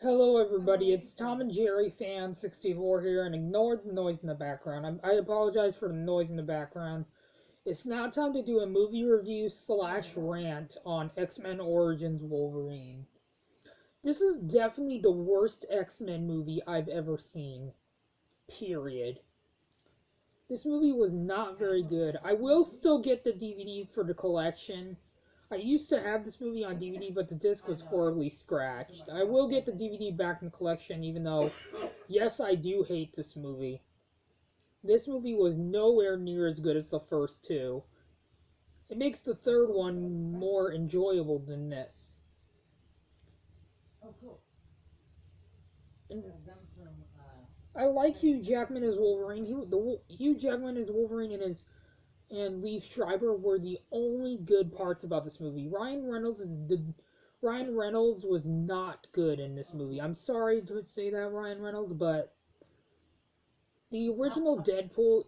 Hello everybody, it's Tom and Jerry fan 64 here, and ignore the noise in the background. I apologize for the noise in the background. It's now time to do a movie review / rant on X-Men Origins Wolverine. This is definitely the worst X-Men movie I've ever seen. Period. This movie was not very good. I will still get the DVD for the collection. I used to have this movie on DVD, but the disc was horribly scratched. I will get the DVD back in the collection, even though, yes, I do hate this movie. This movie was nowhere near as good as the first two. It makes the third one more enjoyable than this. And I like Hugh Jackman as Wolverine. Hugh Jackman as Wolverine and Liev Schreiber were the only good parts about this movie. Ryan Reynolds was not good in this movie. I'm sorry to say that, Ryan Reynolds, but the original Deadpool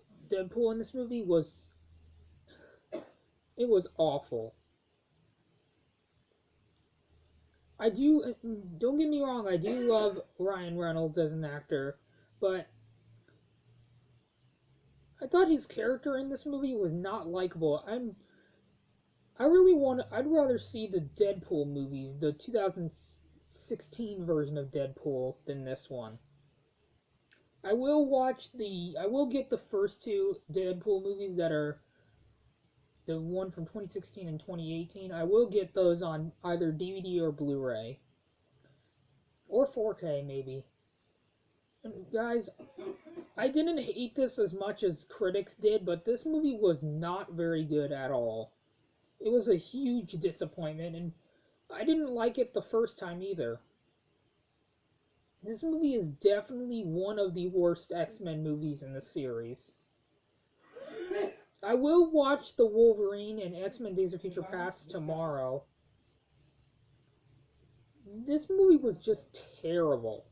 in this movie was awful. Don't get me wrong, I do love Ryan Reynolds as an actor, but I thought his character in this movie was not likable. I'd rather see the Deadpool movies, the 2016 version of Deadpool, than this one. I will get the first two Deadpool movies that are the one from 2016 and 2018. I will get those on either DVD or Blu-ray. Or 4K, maybe. And guys, I didn't hate this as much as critics did, but this movie was not very good at all. It was a huge disappointment, and I didn't like it the first time either. This movie is definitely one of the worst X-Men movies in the series. I will watch the Wolverine and X-Men Days of Future Past tomorrow. This movie was just terrible.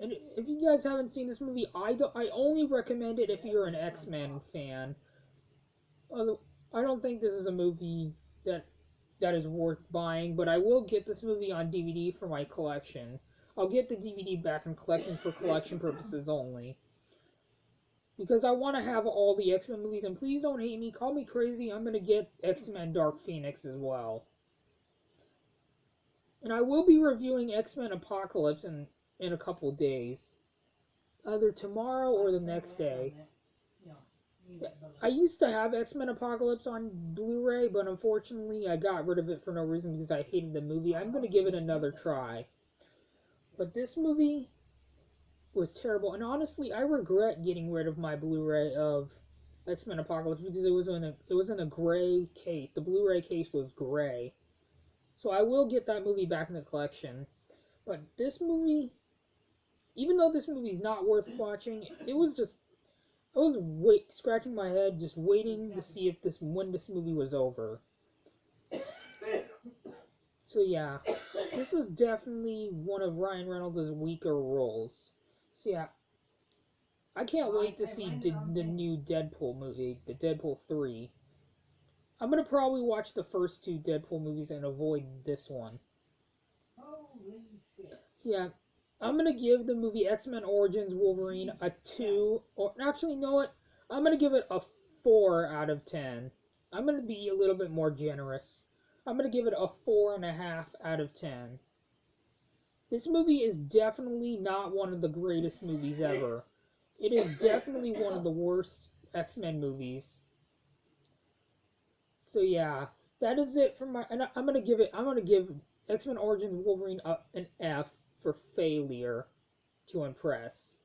And if you guys haven't seen this movie, I only recommend it if you're an X-Men fan. I don't think this is a movie that is worth buying, but I will get this movie on DVD for my collection. I'll get the DVD back in collection for collection purposes only. Because I want to have all the X-Men movies, and please don't hate me, call me crazy, I'm going to get X-Men Dark Phoenix as well. And I will be reviewing X-Men Apocalypse in a couple days. Either tomorrow or the next day. I used to have X-Men Apocalypse on Blu-ray, but unfortunately I got rid of it for no reason because I hated the movie. I'm going to give it another try. But this movie was terrible, and honestly I regret getting rid of my Blu-ray of X-Men Apocalypse because it was in a gray case. The Blu-ray case was gray. So I will get that movie back in the collection. But this movie, even though this movie's not worth watching, I was scratching my head, just waiting to see when this movie was over. So yeah, this is definitely one of Ryan Reynolds' weaker roles. So yeah, I can't wait to see the new Deadpool movie, the Deadpool 3. I'm gonna probably watch the first two Deadpool movies and avoid this one. So yeah, I'm going to give the movie X-Men Origins Wolverine a 2, or actually, you know what? I'm going to give it a 4 out of 10. I'm going to be a little bit more generous. I'm going to give it a 4.5 out of 10. This movie is definitely not one of the greatest movies ever. It is definitely one of the worst X-Men movies. So yeah, that is it for my, and I'm going to give X-Men Origins Wolverine an F for failure to impress.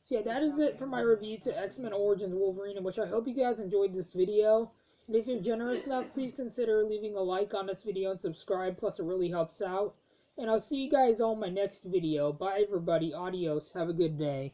So yeah, that is it for my review to X-Men Origins Wolverine, in which I hope you guys enjoyed this video. And if you're generous enough, please consider leaving a like on this video and subscribe, plus it really helps out. And I'll see you guys all in my next video. Bye everybody, adios, have a good day.